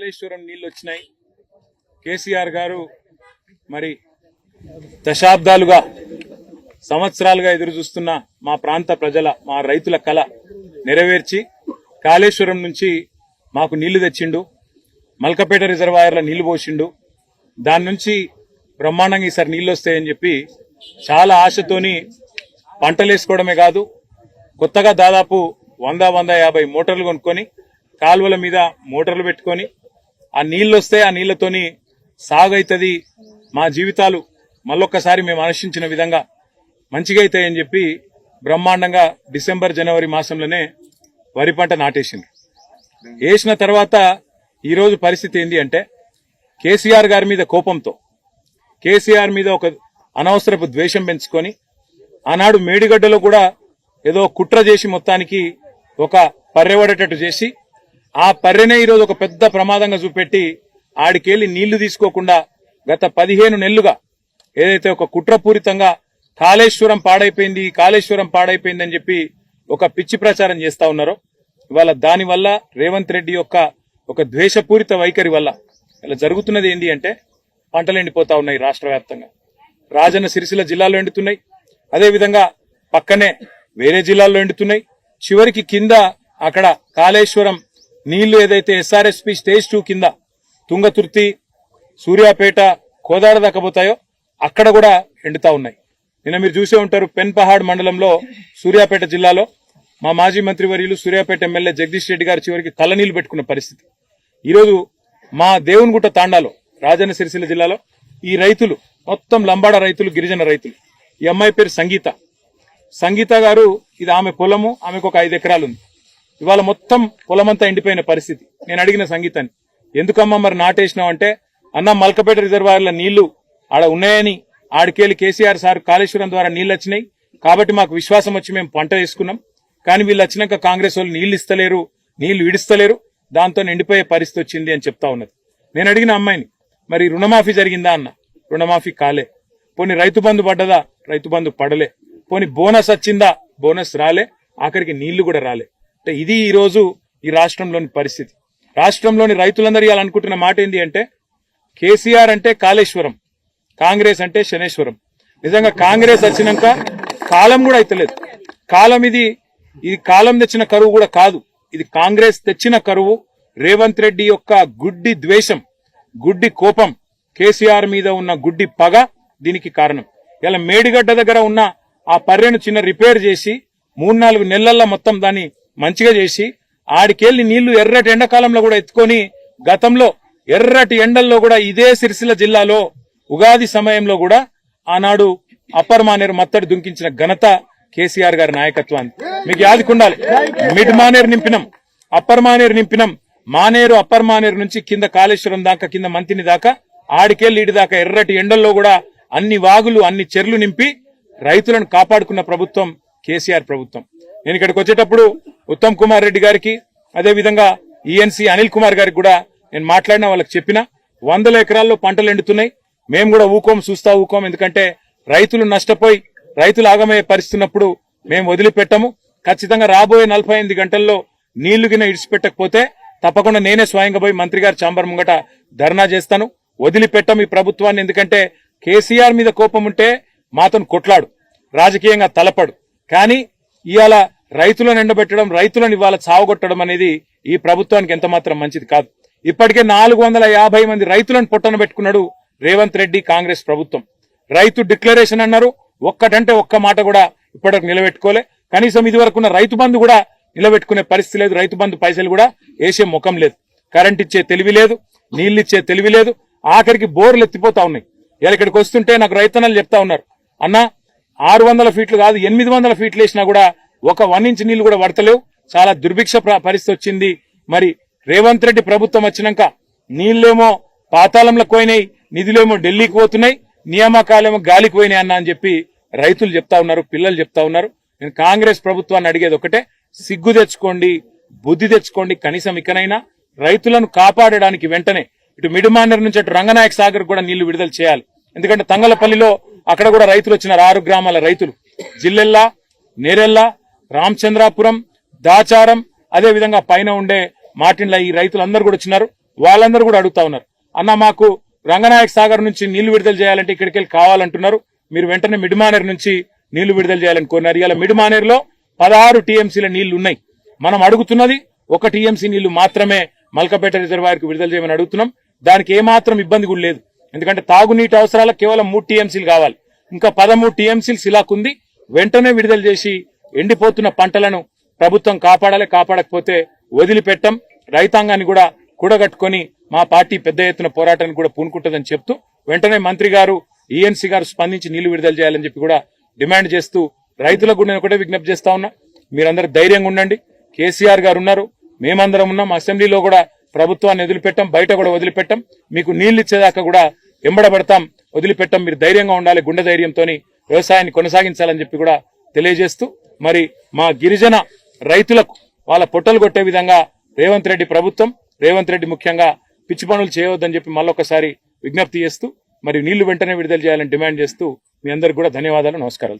కాళేశ్వరం నీళ్ళు వచ్చినాయి. కేసీఆర్ గారు మరి దశాబ్దాలుగా సంవత్సరాలుగా ఎదురు చూస్తున్న మా ప్రాంత ప్రజల మా రైతుల కళ నెరవేర్చి కాళేశ్వరం నుంచి మాకు నీళ్లు తెచ్చిండు. మల్కపేట రిజర్వాయర్లో నీళ్లు పోసిండు. దాని నుంచి బ్రహ్మాండంగా ఈసారి నీళ్లు వస్తాయని చెప్పి చాలా ఆశతోని పంటలు వేసుకోవడమే కాదు, కొత్తగా దాదాపు 100-150 మోటార్లు కొనుక్కొని కాలువల మీద మోటార్లు పెట్టుకొని ఆ నీళ్లు వస్తే ఆ నీళ్లతోని సాగైతుంది, మా జీవితాలు మళ్ళొక్కసారి మేము ఆశించిన విధంగా మంచిగా అవుతాయని చెప్పి బ్రహ్మాండంగా డిసెంబర్ జనవరి మాసంలోనే వరి పంట నాటేసింది. వేసిన తర్వాత ఈరోజు పరిస్థితి ఏంటి అంటే కేసీఆర్ గారి మీద కోపంతో, కేసీఆర్ మీద ఒక అనవసరపు ద్వేషం పెంచుకొని ఆనాడు మేడిగడ్డలో కూడా ఏదో కుట్ర చేసి మొత్తానికి ఒక పర్రెవడేటట్టు చేసి ఆ పర్రెనే ఈరోజు ఒక పెద్ద ప్రమాదంగా చూపెట్టి ఆడికెళ్లి నీళ్లు తీసుకోకుండా గత 15 నెలలుగా ఏదైతే ఒక కుట్రపూరితంగా కాళేశ్వరం పాడైపోయింది అని చెప్పి ఒక పిచ్చి ప్రచారం చేస్తా ఉన్నారో, ఇవాళ దానివల్ల రేవంత్ రెడ్డి యొక్క ఒక ద్వేషపూరిత వైఖరి వల్ల ఇలా జరుగుతున్నది ఏంటి అంటే పంటలు ఎండిపోతా ఉన్నాయి. రాష్ట్ర వ్యాప్తంగా రాజన్న సిరిసిల్ల జిల్లాలో ఎండుతున్నాయి, అదేవిధంగా పక్కనే వేరే జిల్లాల్లో ఎండుతున్నాయి. చివరికి కింద అక్కడ కాళేశ్వరం నీళ్లు ఏదైతే ఎస్ఆర్ఎస్పీ స్టేజ్ 2 కింద తుంగతుర్తి, సూర్యాపేట, కోదాడ దక్కపోతాయో అక్కడ కూడా ఎండుతా ఉన్నాయి. నిన్న మీరు చూసే ఉంటారు, పెన్పహాడ్ మండలంలో సూర్యాపేట జిల్లాలో మా మాజీ మంత్రివర్యులు సూర్యాపేట ఎమ్మెల్యే జగదీష్ రెడ్డి గారు చివరికి కళ్ళనీళ్లు పెట్టుకున్న పరిస్థితి. ఈరోజు మా దేవునిగుట్ట తాండాలో రాజన్న సిరిసిల్ల జిల్లాలో ఈ రైతులు మొత్తం లంబాడ రైతులు, గిరిజన రైతులు, ఈ అమ్మాయి పేరు సంగీత గారు, ఇది ఆమె పొలము, ఆమెకు ఒక 5 ఎకరాలు ఉంది. ఇవాళ మొత్తం పొలమంతా ఎండిపోయిన పరిస్థితి. నేను అడిగిన సంగీతాన్ని, ఎందుకమ్మా మరి నాటేసినావు అంటే, అన్న మల్కపేట రిజర్వాయర్ల నీళ్లు ఆడ ఉన్నాయని ఆడికేలి కేసీఆర్ సార్ కాళేశ్వరం ద్వారా నీళ్లు వచ్చినాయి కాబట్టి మాకు విశ్వాసం వచ్చి మేము పంట వేసుకున్నాం. కానీ వీళ్ళు వచ్చినాక కాంగ్రెస్ వాళ్ళు నీళ్లు విడుస్తలేరు, దాంతో ఎండిపోయే పరిస్థితి వచ్చింది అని చెప్తా ఉన్నది. నేను అడిగిన అమ్మాయిని, మరి రుణమాఫీ జరిగిందా అన్న, రుణమాఫీ కాలే. పోనీ రైతు బంధు పడ్డదా, రైతు బంధు పడలే. పోనీ బోనస్ వచ్చిందా, బోనస్ రాలే. ఆఖరికి నీళ్లు కూడా రాలే. అంటే ఇది ఈ రోజు ఈ రాష్ట్రంలోని పరిస్థితి. రాష్ట్రంలోని రైతులందరూ ఇవాళ అనుకుంటున్న మాట ఏంటి అంటే, కేసీఆర్ అంటే కాళేశ్వరం, కాంగ్రెస్ అంటే శనేశ్వరం. నిజంగా కాంగ్రెస్ వచ్చినాక కాలం కూడా అయితలేదు. కాలం ఇది కాలం తెచ్చిన కరువు కూడా కాదు, ఇది కాంగ్రెస్ తెచ్చిన కరువు. రేవంత్ రెడ్డి యొక్క గుడ్డి ద్వేషం, గుడ్డి కోపం, కేసీఆర్ మీద ఉన్న గుడ్డి పగ దీనికి కారణం. ఇలా మేడిగడ్డ దగ్గర ఉన్న ఆ పర్రెను చిన్న రిపేర్ చేసి 3-4 నెలల్లో మొత్తం దాన్ని మంచిగా చేసి ఆడికెళ్లి నీళ్లు ఎర్రటి ఎండాకాలంలో కూడా ఎత్తుకొని, గతంలో ఎర్రటి ఎండల్లో కూడా ఇదే సిరిసిల్ల జిల్లాలో ఉగాది సమయంలో కూడా ఆనాడు అప్పర్ మానేరు మత్తడి దుంకించిన ఘనత కేసీఆర్ గారి నాయకత్వాన్ని మీకు యాదికుండాలి. మిడ్ మానేరు నింపినాం, అప్పర్ మానేరు నింపినాం. మానేరు అప్పర్ మానేరు నుంచి కింద కాళేశ్వరం దాకా, కింద మంతిని దాకా, ఆడికెళ్లి ఇడి దాకా ఎర్రటి ఎండల్లో కూడా అన్ని వాగులు, అన్ని చెర్లు నింపి రైతులను కాపాడుకున్న ప్రభుత్వం కేసీఆర్ ప్రభుత్వం. నేను ఇక్కడికి వచ్చేటప్పుడు ఉత్తమ్ కుమార్ రెడ్డి గారికి, అదేవిధంగా ఈఎన్సీ అనిల్ కుమార్ గారికి కూడా నేను మాట్లాడినా, వాళ్ళకి చెప్పిన 100 ఎకరాల్లో పంటలు ఎండుతున్నాయి, మేము కూడా చూస్తా ఊకోం. ఎందుకంటే రైతులు నష్టపోయి రైతులు ఆగమయ్యే పరిస్థితున్నప్పుడు మేము వదిలిపెట్టము. ఖచ్చితంగా రాబోయే 48 గంటల్లో నీళ్లు గిన ఇడిచిపెట్టకపోతే తప్పకుండా నేనే స్వయంగా పోయి మంత్రి గారి ఛాంబర్ ముంగట ధర్నా చేస్తాను. వదిలిపెట్టం ఈ ప్రభుత్వాన్ని. ఎందుకంటే కేసీఆర్ మీద కోపం ఉంటే మాతో కొట్లాడు, రాజకీయంగా తలపడు. కానీ ఇవాళ రైతులను ఎండబెట్టడం, రైతులను ఇవాళ చావగొట్టడం అనేది ఈ ప్రభుత్వానికి ఎంత మాత్రం మంచిది కాదు. ఇప్పటికే 450 మంది రైతులను పొట్టన పెట్టుకున్నాడు రేవంత్ రెడ్డి కాంగ్రెస్ ప్రభుత్వం. రైతు డిక్లరేషన్ అన్నారు, ఒక్కటంటే ఒక్క మాట కూడా ఇప్పటివరకు నిలబెట్టుకోలే. కనీసం ఇదివరకున్న రైతు బంధు కూడా నిలబెట్టుకునే పరిస్థితి లేదు. రైతు బంధు పైసలు కూడా వేసే ముఖం లేదు. కరెంట్ ఇచ్చే తెలివి లేదు, నీళ్లు ఇచ్చే తెలివి లేదు. ఆఖరికి బోర్లు ఎత్తిపోతా ఉన్నాయి. ఇలా ఇక్కడికి వస్తుంటే నాకు రైతన్నలు చెప్తా ఉన్నారు, అన్న 600 ఫీట్లు కాదు 800 ఫీట్లు వేసినా కూడా ఒక 1 ఇంచ్ నీళ్లు కూడా పడతలేవు, చాలా దుర్భిక్ష పరిస్థితి వచ్చింది. మరి రేవంత్ రెడ్డి ప్రభుత్వం వచ్చినాక నీళ్లేమో పాతాళంలోకి పోయినాయి, నిధులేమో ఢిల్లీకి పోతున్నాయి, నియామకాలేమో గాలికి పోయినాయి అన్న అని చెప్పి రైతులు చెప్తా ఉన్నారు, పిల్లలు చెప్తా ఉన్నారు. నేను కాంగ్రెస్ ప్రభుత్వాన్ని అడిగేది ఒకటే, సిగ్గు తెచ్చుకోండి, బుద్ధి తెచ్చుకోండి. కనీసం ఇకనైనా రైతులను కాపాడడానికి వెంటనే ఇటు మిడిమానేరు నుంచి అటు రంగనాయక సాగర్ కూడా నీళ్లు విడుదల చేయాలి. ఎందుకంటే తంగలపల్లిలో అక్కడ కూడా రైతులు వచ్చినారు, 6 గ్రామాల రైతులు, జిల్లెల్లా, నేరెల్లా, రామచంద్రాపురం, దాచారం, అదే విధంగా పైన ఉండే మాటిండ్ల ఈ రైతులందరూ కూడా వచ్చినారు. వాళ్ళందరూ కూడా అడుగుతా ఉన్నారు, అన్న మాకు రంగనాయక సాగర్ నుంచి నీళ్లు విడుదల చేయాలంటే ఇక్కడికి వెళ్ళి కావాలంటున్నారు, మీరు వెంటనే మిడ్మానేర్ నుంచి నీళ్లు విడుదల చేయాలని కోరినారు. ఇలా మిడ్మానేర్లో 16 టీఎంసీల నీళ్లు ఉన్నాయి. మనం అడుగుతున్నది 1 టీఎంసీ నీళ్లు మాత్రమే మల్కపేట రిజర్వాయర్కు విడుదల చేయమని అడుగుతున్నాం. దానికి ఏమాత్రం ఇబ్బంది కూడా లేదు, ఎందుకంటే తాగునీటి అవసరాలకు కేవలం 3 టీఎంసీలు కావాలి. ఇంకా 13 టీఎంసీలు సిలాకుంది. వెంటనే విడుదల చేసి ఎండిపోతున్న పంటలను ప్రభుత్వం కాపాడాలి. కాపాడకపోతే వదిలిపెట్టం. రైతాంగాన్ని కూడా కూడగట్టుకొని మా పార్టీ పెద్ద ఎత్తున పోరాటానికి కూడా పూనుకుంటుందని చెప్తూ వెంటనే మంత్రి గారు ఈఎన్సీ గారు స్పందించి నీళ్లు విడుదల చేయాలని చెప్పి కూడా డిమాండ్ చేస్తూ రైతులకు కూడా నేను ఒకటే విజ్ఞప్తి చేస్తా ఉన్నా, మీరందరూ ధైర్యంగా ఉండండి. కేసీఆర్ గారు ఉన్నారు, మేమందరం ఉన్నాం. అసెంబ్లీలో కూడా ప్రభుత్వాన్ని వదిలిపెట్టాం, బయట కూడా వదిలిపెట్టాం. మీకు నీళ్లు ఇచ్చేదాకా కూడా ఎంబడబడతాం, వదిలిపెట్టాం. మీరు ధైర్యంగా ఉండాలి, గుండె ధైర్యంతో వ్యవసాయాన్ని కొనసాగించాలని చెప్పి కూడా తెలియజేస్తూ మరి మా గిరిజన రైతులకు వాళ్ళ పొట్టలు కొట్టే విధంగా రేవంత్ రెడ్డి ప్రభుత్వం, రేవంత్ రెడ్డి ముఖ్యంగా పిచ్చి పనులు చేయవద్దని చెప్పి మళ్ళొకసారి విజ్ఞప్తి చేస్తూ మరి నీళ్లు వెంటనే విడుదల చేయాలని డిమాండ్ చేస్తూ మీ అందరికి కూడా ధన్యవాదాలు, నమస్కారాలు.